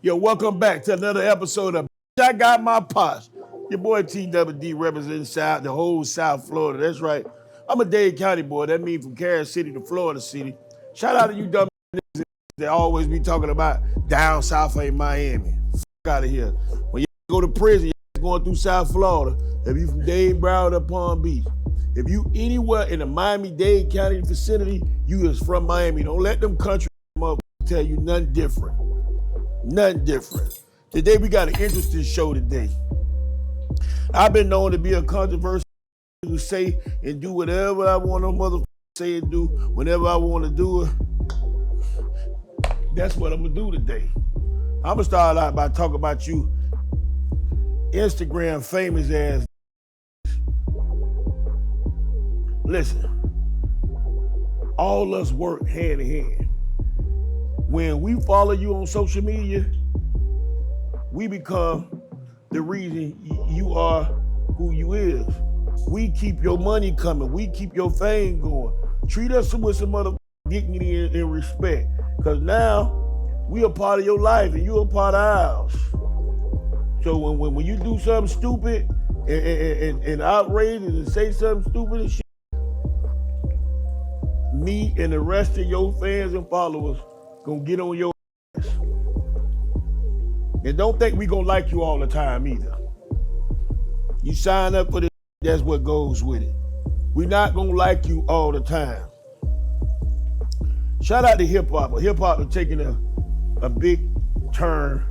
Yo, welcome back to another episode of I Got My Posh. Your boy TWD representing the whole South Florida. That's right. I'm a Dade County boy. That means from Kansas City to Florida City. Shout out to you dumb niggas that always be talking about down south ain't Miami. Fuck out of here. When you go to prison, you're going through South Florida. If you from Dade, Broward, or Palm Beach. If you anywhere in the Miami-Dade County vicinity, you is from Miami. Don't let them country motherfuckers tell you nothing different. Nothing different. Today we got an interesting show today. I've been known to be a controversial to say and do whatever I want to motherfucker say and do whenever I want to do it. That's what I'm gonna do today. I'm gonna start out by talking about you Instagram famous ass. Listen, all us work hand in hand. When we follow you on social media, we become the reason you are who you is. We keep your money coming. We keep your fame going. Treat us with some other dignity and respect. Because now, we a part of your life and you a part of ours. So when you do something stupid and outrageous and say something stupid and shit, me and the rest of your fans and followers gonna get on your ass. And don't think we gonna like you all the time either. You sign up for this, that's what goes with it. We not gonna like you all the time. Shout out to hip hop. Hip hop is taking a big turn.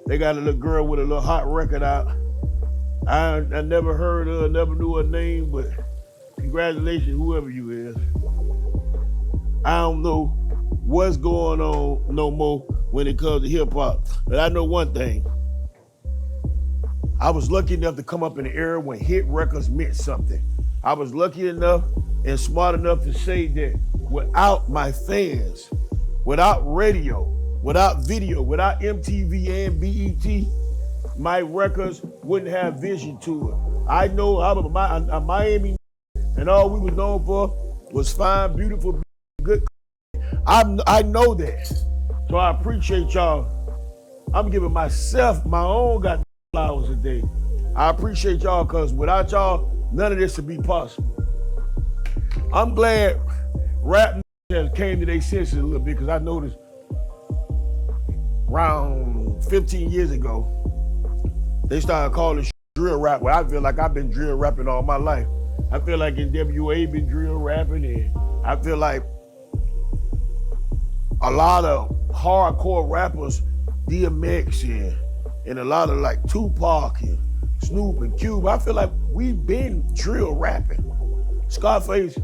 They got a little girl with a little hot record out. I never heard her, never knew her name, but congratulations, whoever you is. I don't know what's going on no more when it comes to hip hop. But I know one thing. I was lucky enough to come up in the era when hit records meant something. I was lucky enough and smart enough to say that without my fans, without radio, without video, without MTV and BET, my records wouldn't have vision to it. I know I was a Miami, and all we was known for was fine, beautiful, good. I know that. So I appreciate y'all. I'm giving myself my own goddamn flowers today. I appreciate y'all because without y'all, none of this would be possible. I'm glad rap has came to their senses a little bit because I noticed around 15 years ago, they started calling drill rap. Well, I feel like I've been drill rapping all my life. I feel like NWA been drill rapping, and I feel like a lot of hardcore rappers, DMX and a lot of like Tupac and Snoop and Cube, I feel like we've been drill rapping. Scarface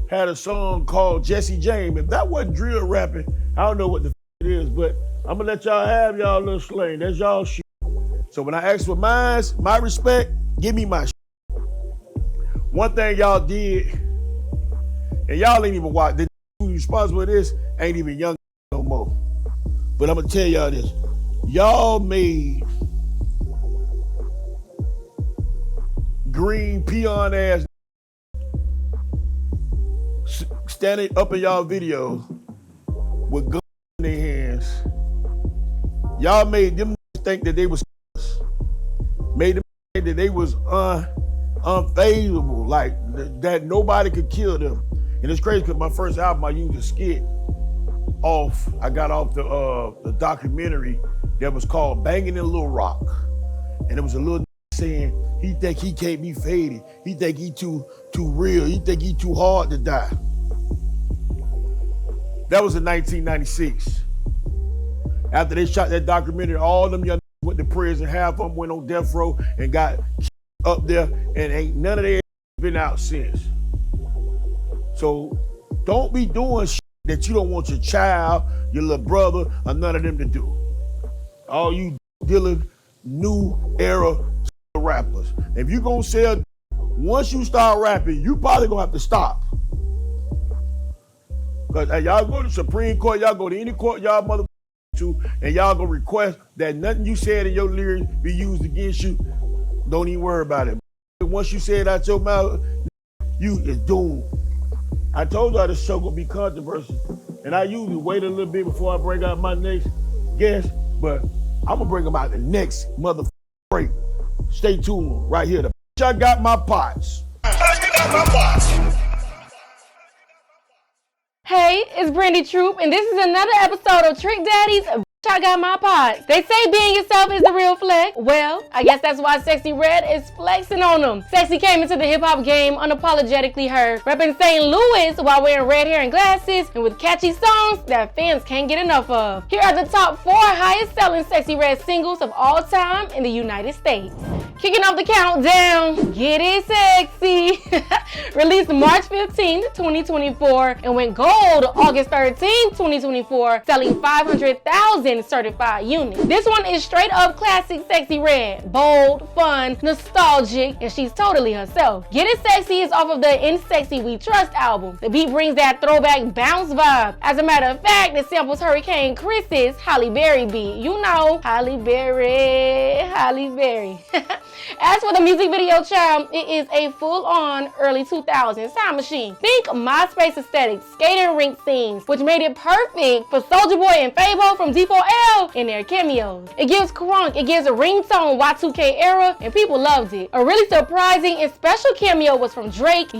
had a song called Jesse James. If that wasn't drill rapping, I don't know what the it is, but I'm gonna let y'all have y'all little slang. That's y'all shit. So when I ask for mine, my respect, give me my shit. One thing y'all did, and y'all ain't even watch, the who's responsible for this ain't even young no more. But I'm gonna tell y'all this. Y'all made green peon ass standing up in y'all videos with guns in their hands. Y'all made them think that they was made them think that they was unfazable, like that nobody could kill them. And it's crazy because my first album I used a skit I got off the documentary that was called Banging in Little Rock. And it was a little saying, he think he can't be faded. He think he too real. He think he too hard to die. That was in 1996. After they shot that documentary, all them young went to prison, half of them went on death row and got up there, and ain't none of them been out since. So don't be doing shit that you don't want your child, your little brother, or none of them to do. All you dealing new era rappers. If you gonna sell, once you start rapping, you probably gonna have to stop. Cause y'all go to Supreme Court, y'all go to any court y'all mother to, and y'all gonna request that nothing you said in your lyrics be used against you. Don't even worry about it. Once you say it out your mouth, you is doomed. I told y'all this show gonna be controversial, and I usually wait a little bit before I bring out my next guest, but I'm gonna bring them out the next motherfucking break. Stay tuned right here. The I got my pots. Hey, it's Brandy Troop, and this is another episode of Trick Daddy's I Got My Pots. They say being yourself is the real flex. Well, I guess that's why Sexyy Red is flexing on them. Sexyy came into the hip-hop game unapologetically her, repping St. Louis while wearing red hair and glasses, and with catchy songs that fans can't get enough of. Here are the top 4 highest selling Sexyy Red singles of all time in the United States. Kicking off the countdown, Get It Sexy. Released March 15, 2024, and went gold August 13, 2024, selling 500,000 certified units. This one is straight up classic Sexyy Red. Bold, fun, nostalgic, and she's totally herself. Get It Sexy is off of the In Sexy We Trust album. The beat brings that throwback bounce vibe. As a matter of fact, it samples Hurricane Chris's Halle Berry beat. You know, Halle Berry, Halle Berry. As for the music video, child, it is a full-on early 2000s time machine. Think MySpace aesthetics, skating rink scenes, which made it perfect for Soulja Boy and Fabo from D4L in their cameos. It gives crunk, it gives a ringtone Y2K era, and people loved it. A really surprising and special cameo was from Drake,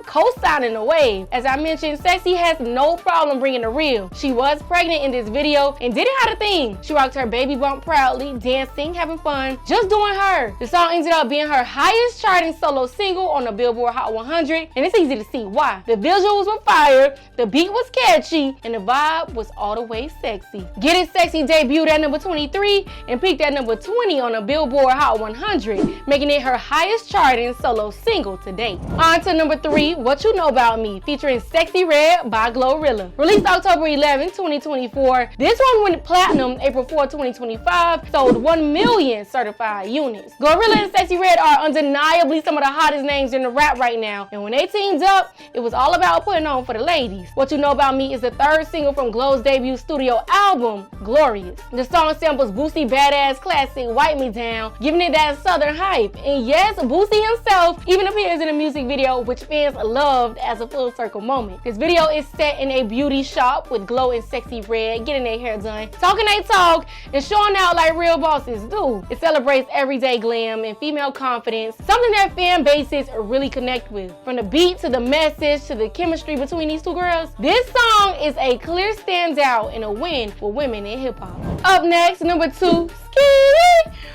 co-signing the wave. As I mentioned, Sexyy has no problem bringing the real. She was pregnant in this video and didn't have a thing. She rocked her baby bump proudly, dancing, having fun, just doing her. The song ended up being her highest charting solo single on the Billboard Hot 100, and it's easy to see why. The visuals were fire, the beat was catchy, and the vibe was all the way sexy. Get It Sexy debuted at number 23 and peaked at number 20 on the Billboard Hot 100, making it her highest charting solo single to date. On to number 3, What You Know About Me, featuring Sexyy Red by Glorilla. Released October 11, 2024, this one went platinum April 4, 2025, sold 1 million certified units. Glorilla and Sexyy Red are undeniably some of the hottest names in the rap right now, and when they teamed up, it was all about putting on for the ladies. What You Know About Me is the 3rd single from Glow's debut studio album, Glorious. The song samples Boosie Badass classic Wipe Me Down, giving it that southern hype. And yes, Boosie himself even appears in a music video, which fans loved as a full circle moment. This video is set in a beauty shop with Glow and Sexyy Red getting their hair done, talking they talk, and showing out like real bosses do. It celebrates everyday glam and female confidence, something that fan bases really connect with. From the beat to the message to the chemistry between these two girls, this song is a clear standout and a win for women in hip-hop. Up next, number 2,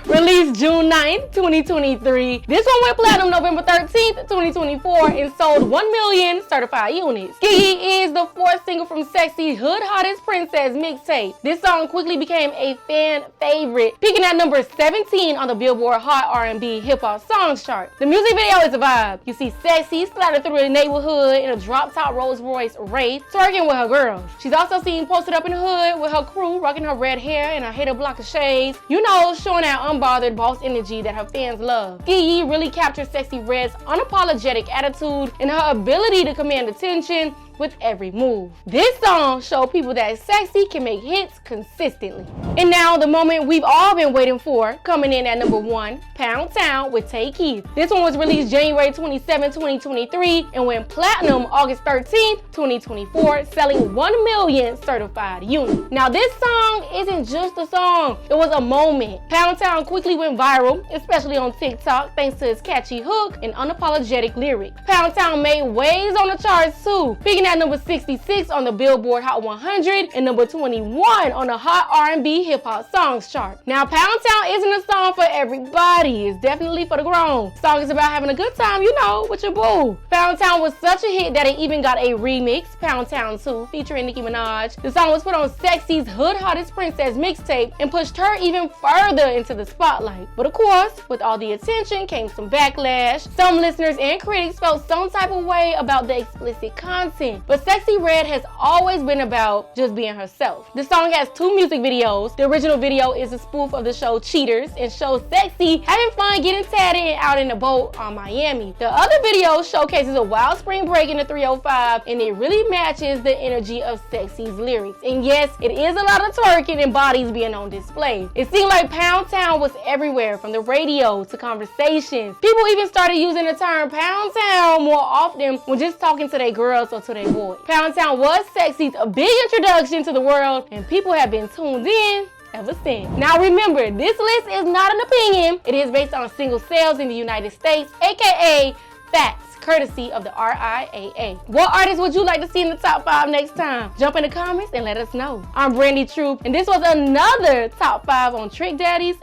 released June 9th, 2023. This one went platinum November 13th, 2024 and sold 1 million certified units. Sexyy is the 4th single from Sexy's Hood Hottest Princess mixtape. This song quickly became a fan favorite, peaking at number 17 on the Billboard Hot R&B Hip Hop Songs chart. The music video is a vibe. You see Sexyy sliding through the neighborhood in a drop-top Rolls Royce Wraith, twerking with her girls. She's also seen posted up in the hood with her crew, rocking her red hair and a hater block of shades. You know, showing that unbothered boss energy that her fans love. Sexyy really captured Sexyy Red's unapologetic attitude and her ability to command attention with every move. This song showed people that Sexyy can make hits consistently. And now the moment we've all been waiting for, coming in at number 1, Pound Town with Tay Keith. This one was released January 27, 2023 and went platinum August 13, 2024, selling 1 million certified units. Now this song isn't just a song, it was a moment. Pound Town quickly went viral, especially on TikTok, thanks to its catchy hook and unapologetic lyrics. Pound Town made waves on the charts too, peaking at number 66 on the Billboard Hot 100 and number 21 on the Hot R&B Hip Hop Songs chart. Now, Pound Town isn't a song for everybody. It's definitely for the grown. The song is about having a good time, you know, with your boo. Pound Town was such a hit that it even got a remix, Pound Town 2, featuring Nicki Minaj. The song was put on Sexy's Hood Hottest Princess mixtape and pushed her even further into the spotlight. But of course, with all the attention came some backlash. Some listeners and critics felt some type of way about the explicit content. But Sexyy Red has always been about just being herself. The song has 2 music videos. The original video is a spoof of the show Cheaters and shows Sexyy having fun getting tatted and out in the boat on Miami. The other video showcases a wild spring break in the 305 and it really matches the energy of Sexy's lyrics. And yes, it is a lot of twerking and bodies being on display. It seemed like Pound Town was everywhere, from the radio to conversations. People even started using the term Pound Town more often when just talking to their girls or to their boys. Pound Town was Sexy's a big introduction to the world, and people have been tuned in ever since. Now remember, this list is not an opinion. It is based on single sales in the United States, aka facts, courtesy of the RIAA. What artists would you like to see in the top 5 next time? Jump in the comments and let us know. I'm Brandy Troop, and this was another top 5 on Trick Daddy's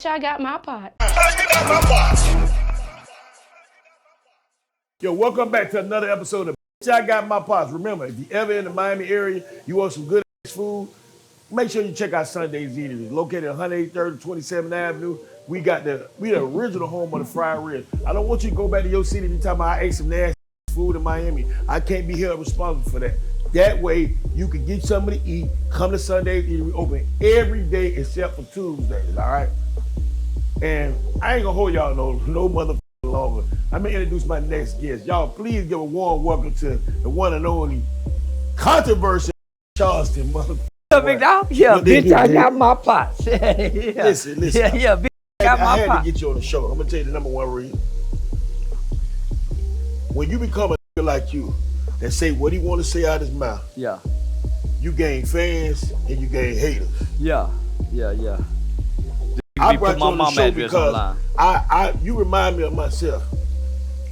I Got My Pot. Yo, welcome back to another episode of I Got My Pots. Remember, if you ever in the Miami area, you want some good ass food, make sure you check out Sunday's Eatery. Located at 183rd 27th Avenue. We the original home of the fried ribs. I don't want you to go back to your city and be talking about I ate some nasty food in Miami. I can't be held responsible for that. That way, you can get something to eat. Come to Sunday's Eatery. Open every day except for Tuesdays, all right? And I ain't gonna hold y'all no motherfucker longer. I'm gonna introduce my next guest. Y'all, please give a warm welcome to the one and only controversial Charleston motherfucker. Big dog? Yeah, bitch, I got my pots. Yeah. Listen. Yeah, bitch, I got my I had pots. to get you on the show. I'm gonna tell you the number one reason. When you become a nigga like you that say what he want to say out his mouth, Yeah. you gain fans and you gain haters. Yeah. I brought you on the show because you remind me of myself.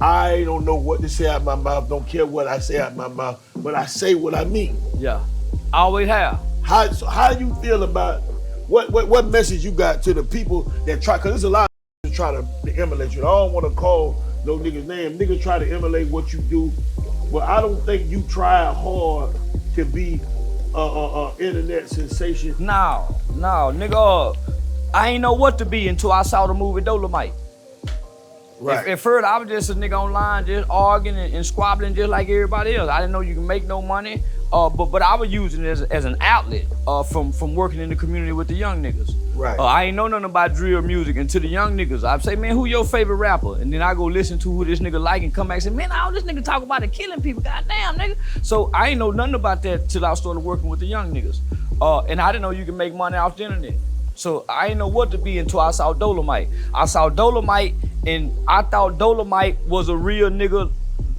I don't know what to say out my mouth, don't care what I say out my mouth, but I say what I mean. Yeah. I always have. How do you feel about what message you got to the people that try, because there's a lot of people that try to emulate you. I don't want to call no niggas name. Niggas try to emulate what you do, but I don't think you try hard to be a internet sensation. No, nigga. I ain't know what to be until I saw the movie Dolomite. Right. At first, I was just a nigga online, just arguing and squabbling just like everybody else. I didn't know you can make no money, but I was using it as an outlet from working in the community with the young niggas. Right. I ain't know nothing about drill music, and to the young niggas, I'd say, man, who your favorite rapper? And then I go listen to who this nigga like and come back and say, man, all this nigga talk about the killing people, goddamn, nigga. So I ain't know nothing about that till I started working with the young niggas. And I didn't know you can make money off the internet. So I didn't know what to be until I saw Dolomite. I saw Dolomite, and I thought Dolomite was a real nigga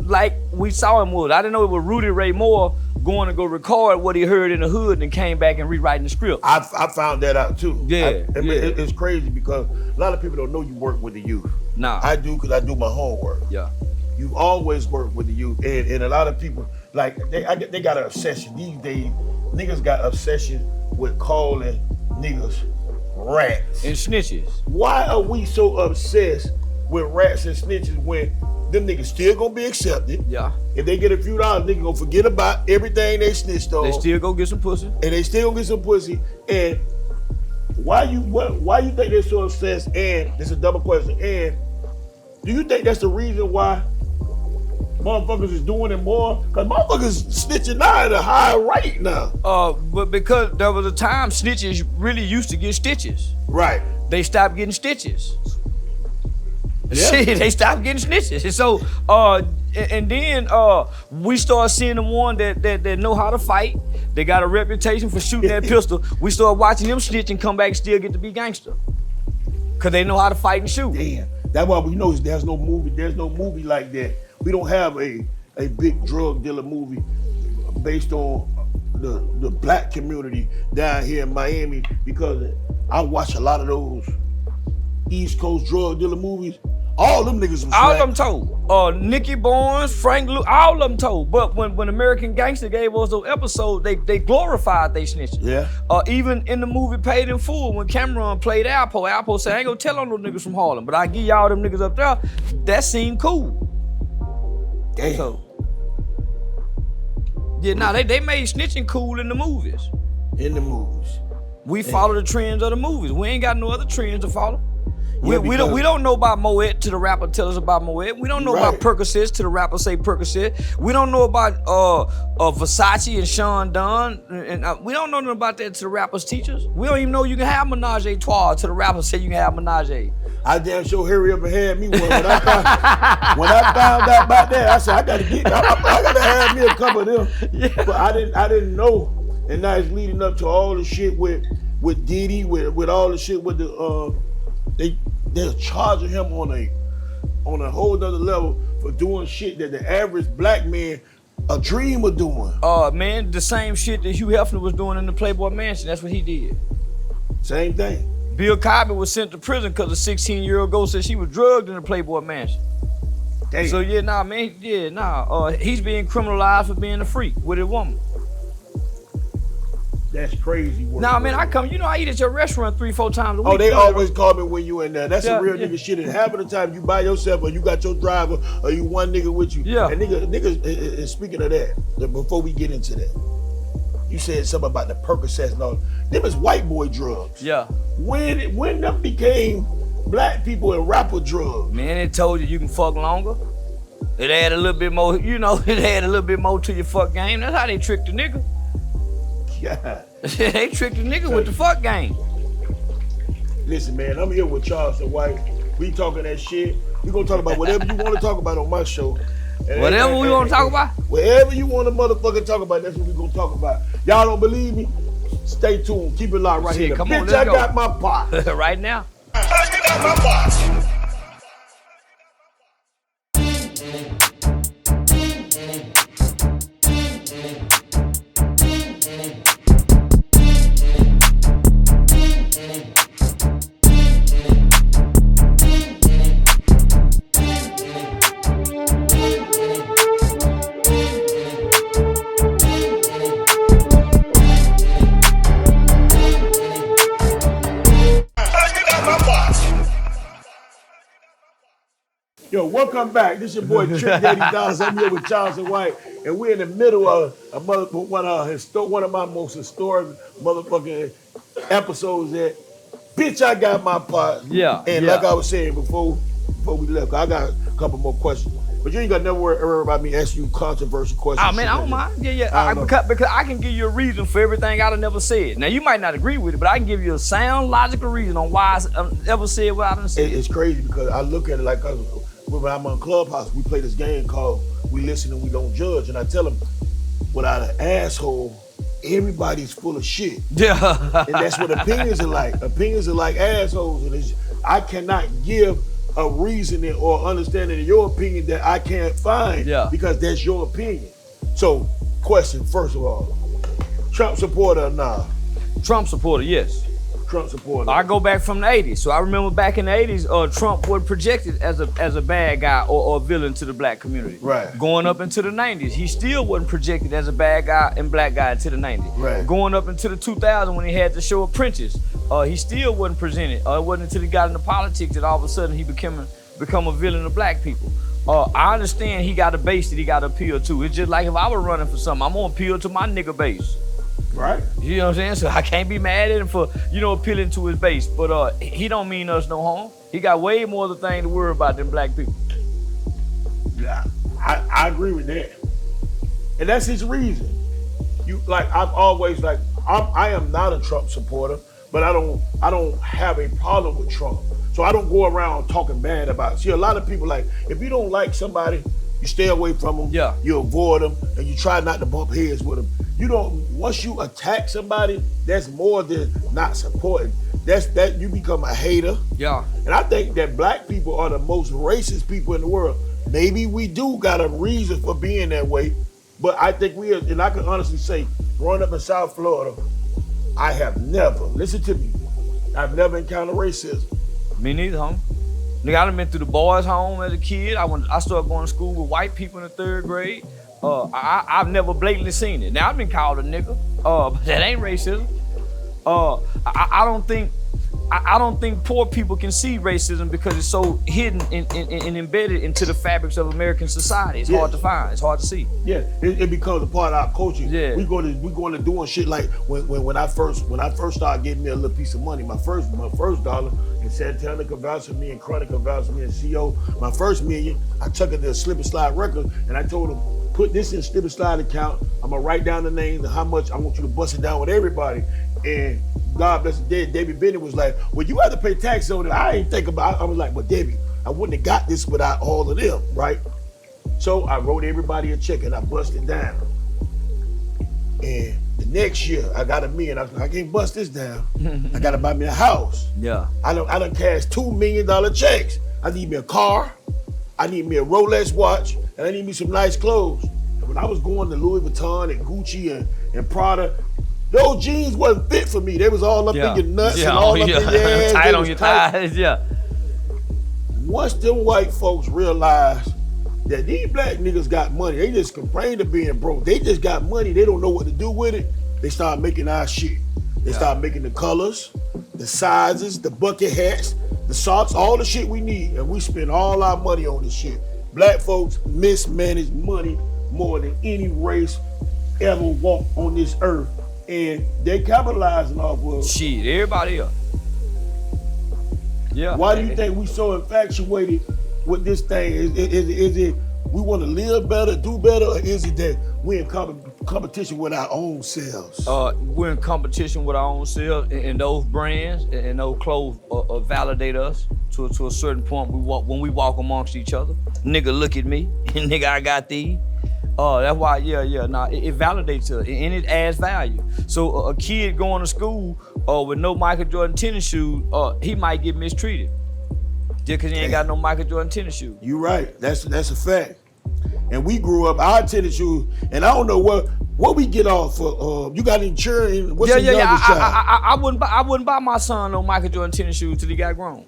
like we saw him was. I didn't know it was Rudy Ray Moore going to go record what he heard in the hood and came back and rewriting the script. I found that out too. Yeah, It's crazy because a lot of people don't know you work with the youth. Nah. I do, because I do my homework. Yeah. You always work with the youth, and a lot of people, like, they got an obsession. These days, niggas got obsession with calling niggas rats. And snitches. Why are we so obsessed with rats and snitches when them niggas still gonna be accepted? Yeah. If they get a few dollars, niggas gonna forget about everything they snitched on. They still go get some pussy. And they still gonna get some pussy. And why you think they're so obsessed? And this is a double question. And do you think that's the reason why motherfuckers is doing it more? Because motherfuckers snitching now at a high rate now. But because there was a time snitches really used to get stitches. Right. They stopped getting stitches. Yeah. Shit, they stopped getting snitches. And so, and then we started seeing the one that know how to fight. They got a reputation for shooting that pistol. We started watching them snitch and come back and still get to be gangster. Cause they know how to fight and shoot. Damn. That's why we know there's no movie like that. We don't have a big drug dealer movie based on the black community down here in Miami, because I watch a lot of those East Coast drug dealer movies. All them niggas was all of them told. Nicky Barnes, Frank Luke, all of them told. But when American Gangster gave us those episodes, they glorified they snitches. Yeah. Even in the movie Paid in Full, when Cameron played Alpo said, I ain't gonna tell on those niggas from Harlem, but I give y'all them niggas up there. That seemed cool. Damn. So, yeah, nah, they made snitching cool in the movies. In the movies. We follow the trends of the movies. We ain't got no other trends to follow. Yeah, we don't know about Moet till the rapper tell us about Moet. We don't know about Percocets till the rapper say Percocet. We don't know about Versace and Sean Dunn, and we don't know nothing about that till the rappers teach us. We don't even know you can have menage a trois till the rappers say you can have menage. I damn sure hurry up and had me one. When I found out about that, I said I gotta have me a couple of them. Yeah. But I didn't know, and now it's leading up to all the shit with Diddy, with all the shit with the they're charging him on a whole other level for doing shit that the average black man a dream of doing. Man, the same shit that Hugh Hefner was doing in the Playboy Mansion. That's what he did. Same thing. Bill Cosby was sent to prison because a 16-year-old girl said she was drugged in the Playboy Mansion. Damn. So yeah, nah, man, yeah, nah. He's being criminalized for being a freak with a woman. That's crazy work. Nah, man, I eat at your restaurant 3-4 times a week. Oh, they always call me when you in there. That's Yeah, some real yeah. nigga shit. And half of the time you by yourself or you got your driver or you one nigga with you. Yeah. And niggas, speaking of that, before we get into that, you said something about the Percocets and all. Them is white boy drugs. Yeah. When them became black people and rapper drugs. Man, it told you can fuck longer. It add a little bit more, it add a little bit more to your fuck game. That's how they tricked the nigga. God. They tricked the nigga with the fuck game. Listen, man, I'm here with Charleston White. We talking that shit. We gonna talk about whatever you want to talk about on my show. Whatever we want to talk about? Whatever you want to motherfucking talk about, that's what we gonna talk about. Y'all don't believe me? Stay tuned. Keep it locked right Shit, here. come on, Bitch, let's I go. got my pot. Right now. I got my pot. Yo, welcome back. This your boy Trick Daddy Dollars. I'm here with Charleston White, and we're in the middle of one of my most historic motherfucking episodes. That bitch, I got my pot. Yeah. And yeah. like I was saying before we left, I got a couple more questions. But you ain't got never worry about me asking you controversial questions. Oh man, I don't mind. Yeah. Because I can give you a reason for everything I'd have never said. Now you might not agree with it, but I can give you a sound, logical reason on why I ever said what I done said. It's crazy because I look at it like when I'm on Clubhouse, we play this game called We Listen and We Don't Judge, and I tell them, without an asshole, everybody's full of shit. Yeah. And that's what opinions are like. Opinions are like assholes, and I cannot give a reasoning or understanding of your opinion that I can't find because that's your opinion. So, question, first of all, Trump supporter or nah? Trump supporter, yes. Trump supporter. I go back from the 80s. So I remember back in the 80s, Trump was projected as a bad guy or a villain to the black community. Right. Going up into the 90s, he still wasn't projected as a bad guy and black guy into the 90s. Right. Going up into the 2000s when he had the show Apprentice, he still wasn't presented. It wasn't until he got into politics that all of a sudden he become a villain of black people. I understand he got a base that he got to appeal to. It's just like if I were running for something, I'm gonna appeal to my nigga base. Right. You know what I'm saying? So I can't be mad at him for, appealing to his base. But he don't mean us no harm. He got way more other things to worry about than black people. Yeah, I agree with that. And that's his reason. I am not a Trump supporter, but I don't have a problem with Trump. So I don't go around talking bad about it. See, a lot of people if you don't like somebody, you stay away from them, you avoid them, and you try not to bump heads with them. Once you attack somebody, that's more than not supporting. That you become a hater. Yeah. And I think that black people are the most racist people in the world. Maybe we do got a reason for being that way, but I think we are, and I can honestly say, growing up in South Florida, I have never, listen to me, I've never encountered racism. Me neither, homie. Nigga, I done been through the boys' home as a kid. I started going to school with white people in the 3rd grade. I've never blatantly seen it. Now, I've been called a nigga, but that ain't racism. I don't think poor people can see racism because it's so hidden and embedded into the fabrics of American society. It's hard to find. It's hard to see. Yeah, it becomes a part of our culture. Yeah. We going to doing shit like when I first started getting me a little piece of money, my first dollar, and Santana can vouch for me, and Chronic can vouch for me, and CO, my first million, I took it to a Slip and Slide record, and I told them, put this in a Slip and Slide account. I'm gonna write down the names and how much I want you to bust it down with everybody. And God bless the dead, Debbie Bennett was like, well, you have to pay tax on it. I ain't think about it. I was like, but Debbie, I wouldn't have got this without all of them, right? So I wrote everybody a check and I bust it down. And the next year, I got $1 million. I was like, I can't bust this down. I gotta buy me a house. Yeah. I done cashed $2 million checks. I need me a car, I need me a Rolex watch, and I need me some nice clothes. And when I was going to Louis Vuitton and Gucci and Prada, Those jeans wasn't fit for me. They was all up in your nuts and all up in your ass. Tight on your thighs, yeah. Once them white folks realized that these black niggas got money, they just complain of being broke. They just got money, they don't know what to do with it. They start making our shit. They start making the colors, the sizes, the bucket hats, the socks, all the shit we need, and we spend all our money on this shit. Black folks mismanage money more than any race ever walked on this earth, and they capitalizing off of shit, everybody else. Yeah. Why do you think we so infatuated with this thing? Is it we want to live better, do better, or is it that we're in competition with our own selves? We're in competition with our own selves, and those brands and those clothes validate us to a certain point. When we walk amongst each other. Nigga, look at me. Nigga, I got these. That's why, it validates us and it adds value. So a kid going to school with no Michael Jordan tennis shoes, he might get mistreated just because he ain't got no Michael Jordan tennis shoes. You right, that's a fact. And we grew up, our tennis shoes, and I don't know what we get off for. You got insurance? What's the youngest child? I wouldn't buy my son no Michael Jordan tennis shoes till he got grown.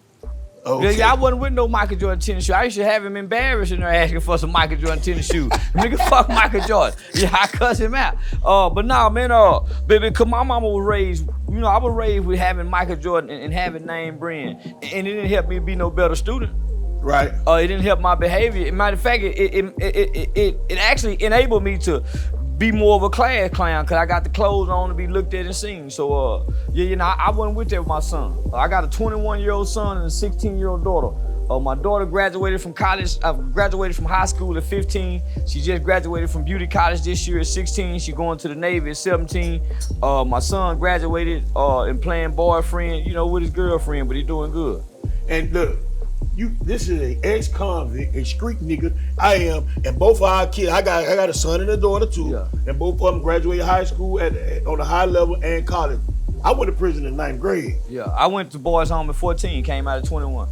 Okay. Yeah, I wasn't with no Michael Jordan tennis shoes. I used to have him embarrassed in there asking for some Michael Jordan tennis shoes. Nigga, fuck Michael Jordan. Yeah, I cuss him out. But nah, man, baby, cause my mama was raised, I was raised with having Michael Jordan and having name brand. And it didn't help me be no better student. Right. It didn't help my behavior. Matter of fact, it actually enabled me to be more of a class clown because I got the clothes on to be looked at and seen. So, I wasn't with that with my son. I got a 21-year-old son and a 16-year-old daughter. My daughter graduated from college. Graduated from high school at 15. She just graduated from beauty college this year at 16. She going to the Navy at 17. My son graduated and playing boyfriend, with his girlfriend, but he doing good. And look, this is an ex-convict, a street nigga. I am, and both of our kids, I got a son and a daughter too, and both of them graduated high school on a high level and college. I went to prison in 9th grade. Yeah, I went to boys' home at 14, came out at 21.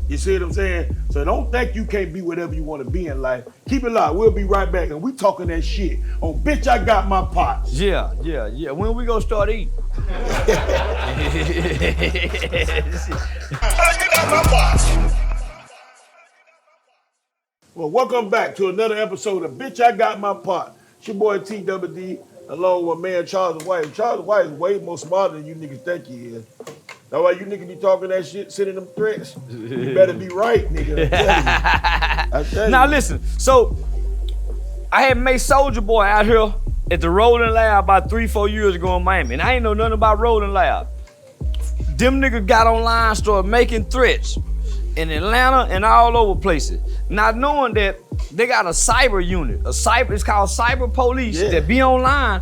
You see what I'm saying? So don't think you can't be whatever you want to be in life. Keep it locked. We'll be right back, and we talking that shit on Bitch I Got My Pots. Yeah. When we gonna start eating? Well, welcome back to another episode of Bitch I Got My Pot. It's your boy TWD, along with man Charleston White. Charleston White is way more smarter than you niggas think he is. That's why you niggas be talking that shit, sending them threats. You better be right, nigga. I tell you. Now listen, so I had made Soldier Boy out here at the Rolling Lab about 3-4 years ago in Miami, and I ain't know nothing about Rolling Lab. Them niggas got online, started making threats in Atlanta and all over places. Not knowing that they got a cyber unit, it's called cyber police that be online,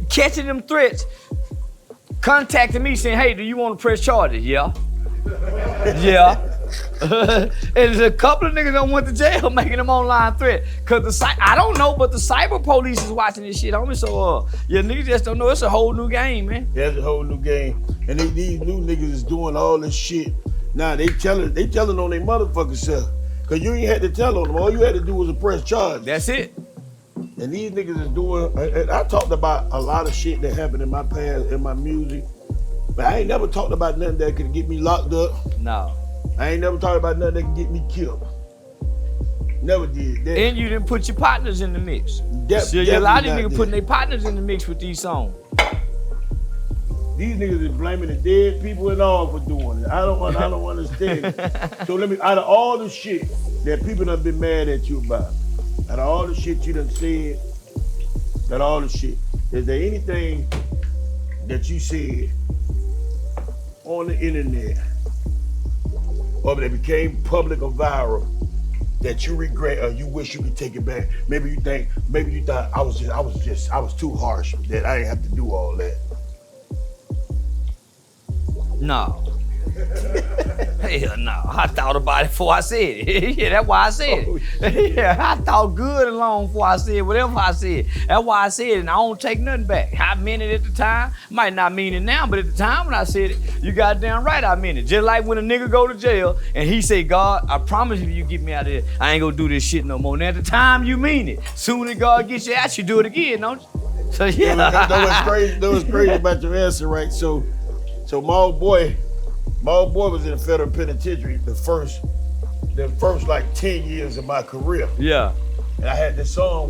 catching them threats, contacting me saying, hey, do you want to press charges? Yeah. And a couple of niggas done went to jail making them online threat. Cause I don't know, but the cyber police is watching this shit, homie. So niggas just don't know. It's a whole new game, man. Yeah, it's a whole new game. And these new niggas is doing all this shit. Now they telling on their motherfucking self. Cause you ain't had to tell on them. All you had to do was press charge. That's it. And these niggas is doing, and I talked about a lot of shit that happened in my past, in my music, but I ain't never talked about nothing that could get me locked up. No. I ain't never talked about nothing that could get me killed. Never did that. And you didn't put your partners in the mix. So a lot of these niggas putting their partners in the mix with these songs. These niggas is blaming the dead people and all for doing it. I don't understand. So out of all the shit that people done been mad at you about, out of all the shit you done said, out of all the shit, is there anything that you said on the internet or that became public or viral that you regret or you wish you could take it back? Maybe you thought I was too harsh with that. I didn't have to do all that. No. Hell no. I thought about it before I said it. Yeah, that's why I said it. Yeah, I thought good and long before I said whatever I said. That's why I said it, and I don't take nothing back. I meant it at the time. Might not mean it now, but at the time when I said it, you goddamn right I meant it. Just like when a nigga go to jail and he say, God, I promise if you get me out of here, I ain't gonna do this shit no more. And at the time you mean it. Soon as God gets you out, you do it again, don't you? So yeah. That was crazy about your answer, right? So my old boy was in the federal penitentiary the first like 10 years of my career. Yeah. And I had this song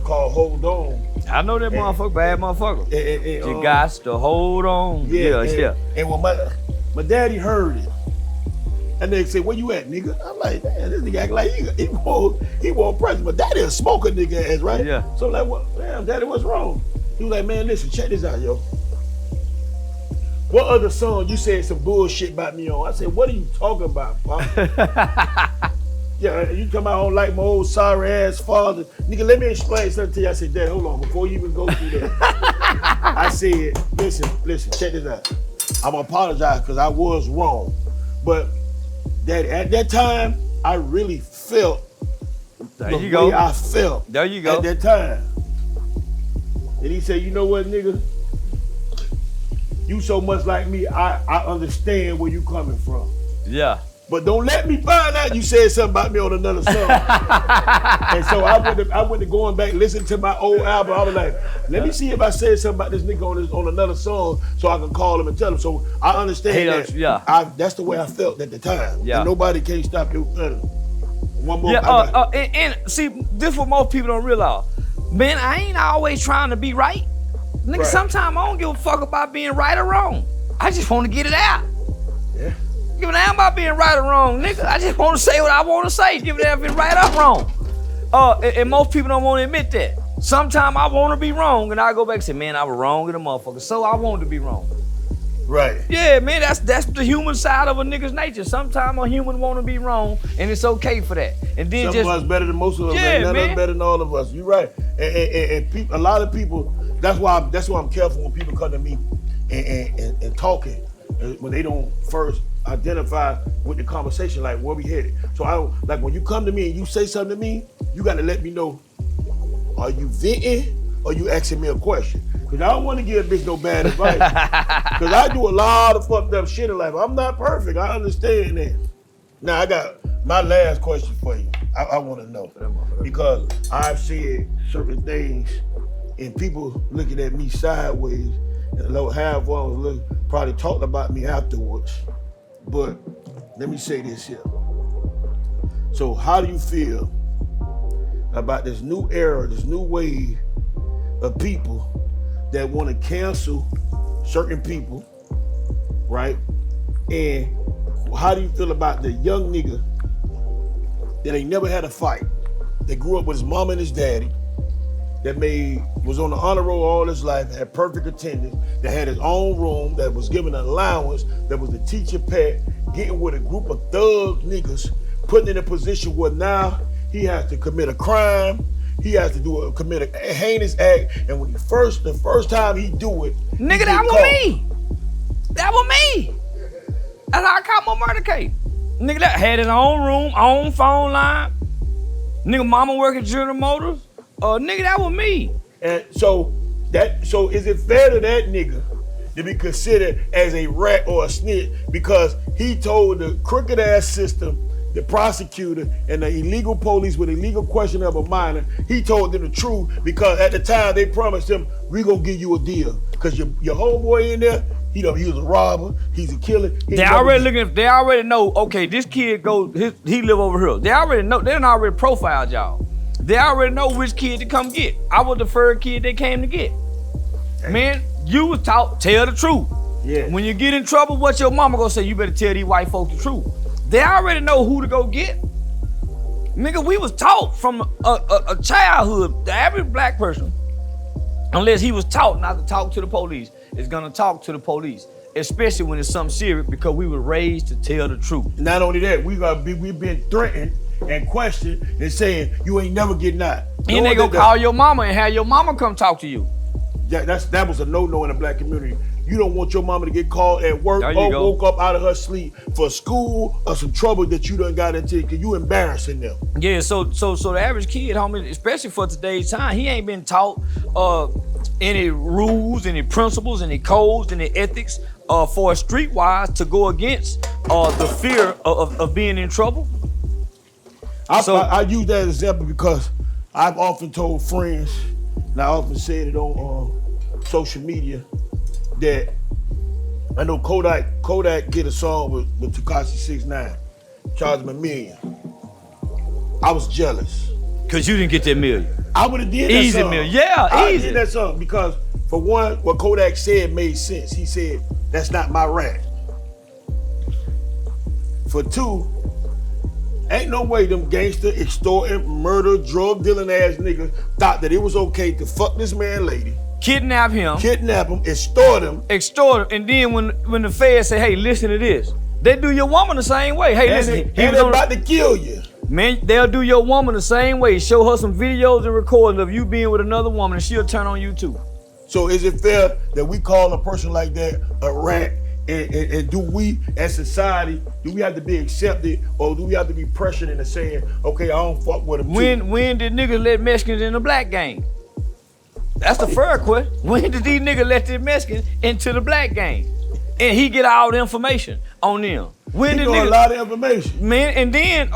called Hold On. I know that motherfucker, bad motherfucker. You got to hold on. Yeah. And when my daddy heard it, and they said, "Where you at, nigga?" I'm like, "Man, this nigga act like he won't present." But daddy a smoker nigga ass, right? Yeah. So I'm like, "What? Damn, daddy, what's wrong?" He was like, "Man, listen, check this out, yo. What other song you said some bullshit about me on?" I said, "What are you talking about, Pop?" Yeah, you come out on like my old sorry ass father. Nigga, let me explain something to you. I said, Dad, hold on, before you even go through that. I said, listen, check this out. I'm gonna apologize because I was wrong. But Daddy, at that time, I really felt there you go. way I felt there you go. At that time. And he said, you know what, nigga? You so much like me, I understand where you coming from. Yeah. But don't let me find out you said something about me on another song. And so I went to going back, listening to my old album. I was like, let me see if I said something about this nigga on another song so I can call him and tell him. So I understand that. Yeah. That's the way I felt at the time. Yeah. And nobody can't stop you. One more. Yeah. And see, this is what most people don't realize. Man, I ain't always trying to be right. Nigga, Right. sometimes I don't give a fuck about being right or wrong. I just want to get it out. Yeah. Give a damn about being right or wrong, nigga. I just want to say what I want to say. Give a damn if it's right or wrong. And most people don't want to admit that. Sometimes I want to be wrong, and I go back and say, man, I was wrong in a motherfucker. So I wanted to be wrong. Right. Yeah, man, that's the human side of a nigga's nature. Sometimes a human want to be wrong, and it's okay for that. And then Some of us better than most of us. Yeah, None of man. us better than all of us. You're right. And people, a lot of people. That's why I'm careful when people come to me and talking when they don't first identify with the conversation, like where we headed. So I don't, like when you come to me and you say something to me, you got to let me know, are you venting or you asking me a question? Because I don't want to give a bitch no bad advice. Because I do a lot of fucked up shit in life. I'm not perfect. I understand that. Now I got my last question for you. I want to know, because I've said certain things and people looking at me sideways, and half of them probably talked about me afterwards. But let me say this here. So how do you feel about this new era, this new wave of people that want to cancel certain people, right? And how do you feel about the young nigga that ain't never had a fight, that grew up with his mama and his daddy, that was on the honor roll all his life, had perfect attendance, that had his own room, that was given an allowance, that was the teacher pet, getting with a group of thug niggas, putting in a position where now he has to commit a crime, he has to commit a heinous act, and when the first time he do it, nigga, that was me. That was me. That's how I caught my murder case. Nigga that had his own room, own phone line. Nigga mama working General Motors. Nigga, that was me. And so is it fair to that nigga to be considered as a rat or a snitch because he told the crooked ass system, the prosecutor, and the illegal police with illegal question of a minor, he told them the truth because at the time they promised him, we gonna give you a deal. Cause your homeboy in there, he was a robber, he's a killer. They already know, okay, this kid he live over here. They already know, they done already profiled y'all. They already know which kid to come get. I was the third kid they came to get. Man, you was taught, tell the truth. Yeah. When you get in trouble, what your mama gonna say? You better tell these white folks the truth. They already know who to go get. Nigga, we was taught from a childhood, the average black person, unless he was taught not to talk to the police, is gonna talk to the police, especially when it's something serious, because we were raised to tell the truth. Not only that, we've been threatened and questioned and saying, you ain't never getting out. And they gonna call your mama and have your mama come talk to you. That was a no-no in the black community. You don't want your mama to get called at work or woke up out of her sleep for school or some trouble that you done got into because you embarrassing them. Yeah, so the average kid, homie, especially for today's time, he ain't been taught any rules, any principles, any codes, any ethics for streetwise to go against the fear of being in trouble. I use that example because I've often told friends and I often said it on social media, that I know Kodak did a song with Tekashi 6ix9ine, charged him $1 million. I was jealous. Cause you didn't get that million. I would have did that Easy song. million, yeah, I easy. did that song because, for one, what Kodak said made sense. He said, that's not my rap. For two, ain't no way them gangster, extorting, murder, drug dealing ass niggas thought that it was okay to fuck this man lady, Kidnap him, extort him, and then when the feds say, hey, listen to this, they do your woman the same way. Hey, listen, and they about to kill you. Man, they'll do your woman the same way. Show her some videos and recordings of you being with another woman and she'll turn on you too. So is it fair that we call a person like that a rat? And do we, as society, do we have to be accepted, or do we have to be pressured into saying, okay, I don't fuck with him too? When did niggas let Mexicans in the black gang? That's the fair question. When did these niggas let the Mexicans into the black gang? And he get all the information on them. When He did got niggas, a lot of information. man, and then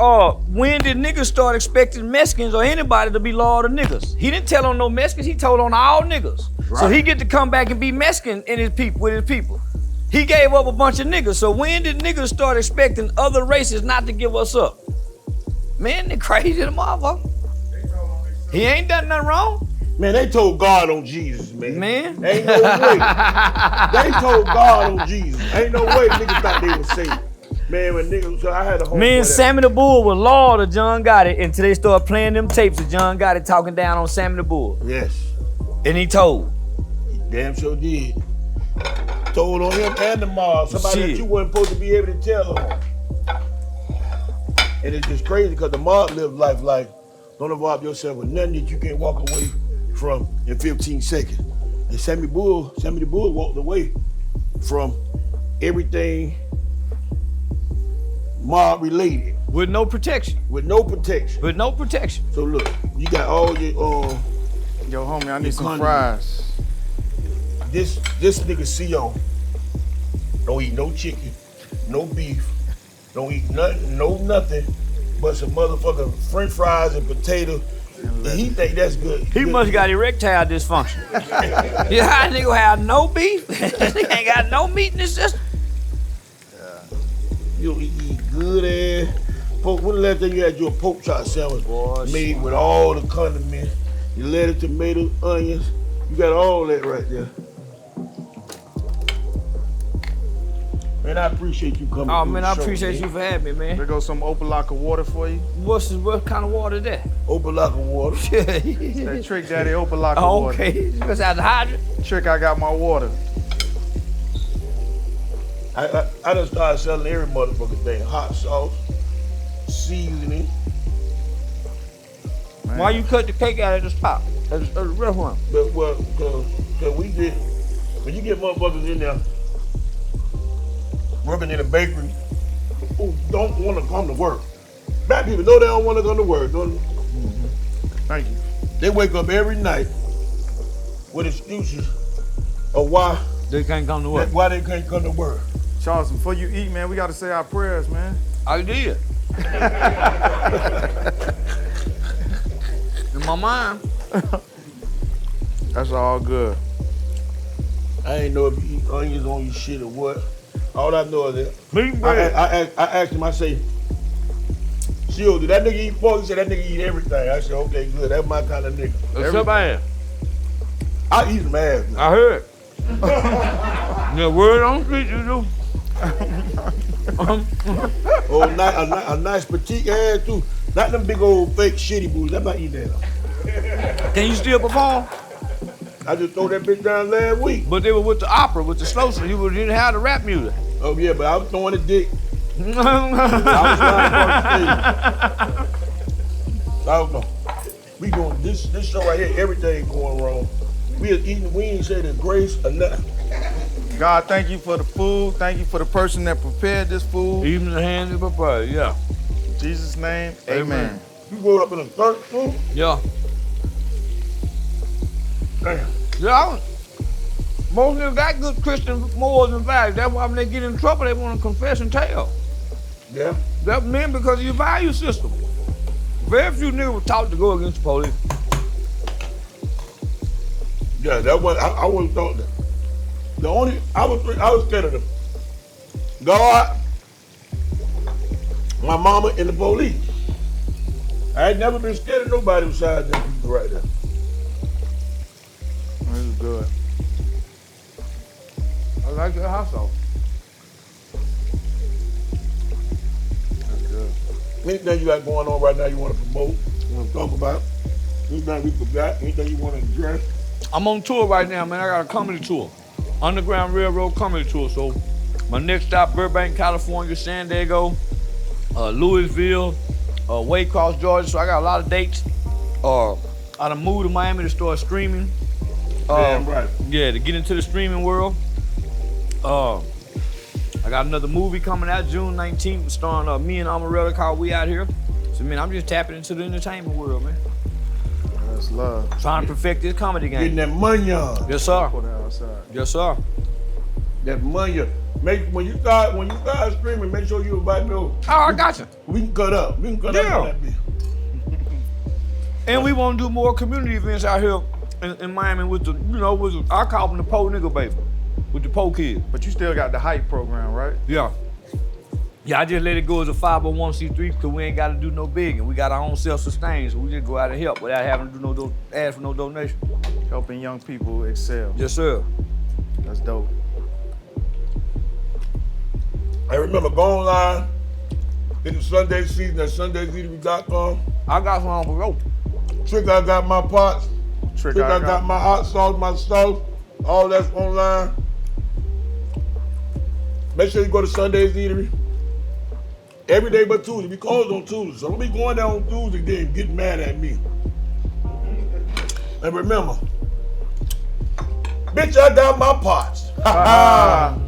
when did niggas start expecting Mexicans or anybody to be loyal to niggas? He didn't tell on no Mexicans, he told on all niggas. Right. So he get to come back and be Mexican in his people with his people. He gave up a bunch of niggas. So when did niggas start expecting other races not to give us up? Man, they crazy the motherfucker. He ain't done nothing wrong. Man, they told God on Jesus, man. Man. Ain't no way. They told God on Jesus. Ain't no way niggas thought they was saved. Man, when niggas, so I had a whole. Me and Sammy the Bull was loyal to John Gotti until they started playing them tapes of John Gotti talking down on Sammy the Bull. Yes. And he told. He damn sure did. Told on him and the mob. Somebody that you wasn't supposed to be able to tell on. And it's just crazy because the mob lived life like, don't involve yourself with nothing that you can't walk away from in 15 seconds. And Sammy the Bull walked away from everything mob related. With no protection. With no protection. With no protection. So look, you got all your yo homie, I need some condiments. fries. This nigga CO don't eat no chicken, no beef, don't eat nothing but some motherfucking French fries and potatoes. And he think that's good. He must got erectile dysfunction. Yeah, how nigga have no beef? He ain't got no meat in his system. You eat good ass pork. When the last time you had your pork chop sandwich made with all the condiments, your lettuce, tomatoes, onions, you got all that right there. Man, I appreciate you coming. Oh man, I show, appreciate man. you for having me, man. There goes some Opalaka water for you. What kind of water is that? Opalaka water. That Trick Daddy Opalaka Oh, water. okay. That's out the hydrant. Trick, I got my water. I done started selling every motherfucking thing. Hot sauce, seasoning. Man. Why you cut the cake out at the top? That's a rough one. But well, cause we did, when you get motherfuckers in there working in a bakery who don't want to come to work. Black people know they don't want to come to work. Thank you. They wake up every night with excuses of why They can't come to work. why they can't come to work. Charleston, before you eat, man, we got to say our prayers, man. I did. In my mind. That's all good. I ain't know if you eat onions on your shit or what. All I know is that Meat bread. I asked him, I say, Shio, did that nigga eat pork? He said that nigga eat everything. I said, okay, good. That's my kind of nigga. Except ass. I eat some ass. Man. I heard. Yeah, word on the street, you do. Oh, a nice petite ass too. Not them big old fake shitty booties. I'm not eating that. Can you still perform? I just throw that bitch down last week. But they were with the opera, with the slow song. You didn't have the rap music. Oh yeah, but I was throwing a dick. I don't know. We doing this show right here, everything going wrong. We are eating, we ain't say the grace or nothing. God, thank you for the food. Thank you for the person that prepared this food. Even the hands of prepared, yeah. In Jesus' name, amen. You grew up in a third too? Yeah. Damn. Yeah. Most of them got good Christian morals and values. That's why when they get in trouble, they want to confess and tell. Yeah. That's men because of your value system. Very few niggas were taught to go against the police. Yeah, that was I always thought that. I was scared of them. God, my mama, and the police. I ain't never been scared of nobody besides them people right there. This is good. I like your hot sauce. That's good. Anything you got going on right now you want to promote, you want to talk about? Anything we forgot? Anything you want to address? I'm on tour right now, man. I got a comedy tour. Underground Railroad comedy tour. So my next stop, Burbank, California, San Diego, Louisville, Waycross, Georgia. So I got a lot of dates. I done moved to Miami to start streaming. Damn right. Yeah, to get into the streaming world. I got another movie coming out June 19th starring me and Amaretta called We Out Here. So, man, I'm just tapping into the entertainment world, man. That's love. Trying to perfect this comedy game. Getting that money on. Yes, sir. Put that outside. Yes, sir. That money. When you start streaming, make sure you invite me over. Oh, I got you. We can cut up. We can cut up on that bitch. And we want to do more community events out here in Miami with I call them the po nigga baby, with the po kids. But you still got the hype program, right? Yeah. Yeah, I just let it go as a 501c3 because we ain't got to do no big and we got our own self-sustain, so we just go out and help without having to do ask for no donation. Helping young people excel. Yes, sir. That's dope. I remember going online in the Sunday season at SundaySeason.com. I got some on the rope. Trick, I got my pots. Trick, I got my hot sauce, my sauce. All that's online. Make sure you go to Sunday's Eatery. Every day but Tuesday. We close on Tuesday. So don't be going there on Tuesday then getting mad at me. And remember, bitch, I got my pots. Ha ha.